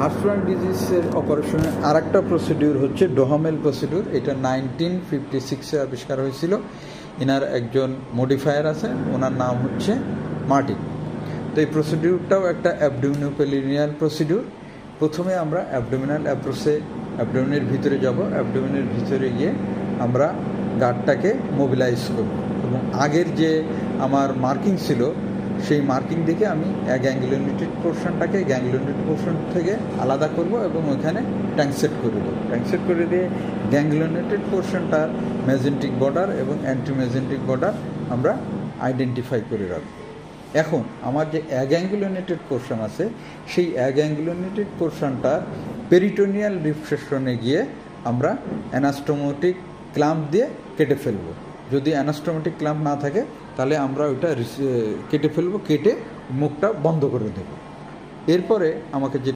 Heart ডিজিজের অপারেশনের আর একটা procedure হচ্ছে ডোহামেল প্রসিডিউর। এটা 1956-এ আবিষ্কার হয়েছিল। এনার একজন মডিফায়ার আছে, ওনার নাম হচ্ছে মার্টিন। তো এই প্রসিডিউরটাও একটা অ্যাবডোমিনোপেরিনিয়াল প্রসিডিউর। প্রথমে আমরা অ্যাবডোমিনাল অ্যাপ্রোচে অ্যাবডোমিনের ভিতরে যাব। অ্যাবডোমিনের ভিতরে গিয়ে আমরা গার্ডটাকে মোবিলাইজ করব এবং আগের যে আমার মার্কিং ছিল সেই মার্কিং দেখে আমি গ্যাংগ্লিওনেটেড পোর্শনটাকে গ্যাংগ্লিওনেটেড পোর্শন থেকে আলাদা করব এবং ওইখানে ট্যাংসেট করে দেবো। ট্যাংসেট করে দিয়ে গ্যাংগ্লিওনেটেড পোর্শনটার ম্যাজেন্টিক বর্ডার এবং অ্যান্টি ম্যাজেন্টিক বর্ডার আমরা আইডেন্টিফাই করে রাখবো। এখন আমার যে অ্যাগ্যাংগুলোনেটেড পোর্শন আছে সেই অ্যাগ্যাংগুলোনেটেড পোর্শনটার পেরিটোনিয়াল রিফ্রেশনে গিয়ে আমরা অ্যানাস্টোমোটিক ক্লাম্প দিয়ে কেটে ফেলবো। যদি অ্যানাস্টোমোটিক ক্লাম্প না থাকে তাহলে আমরা ওইটা কেটে ফেলবো, কেটে মুখটা বন্ধ করে দেবো। এরপরে আমাকে যে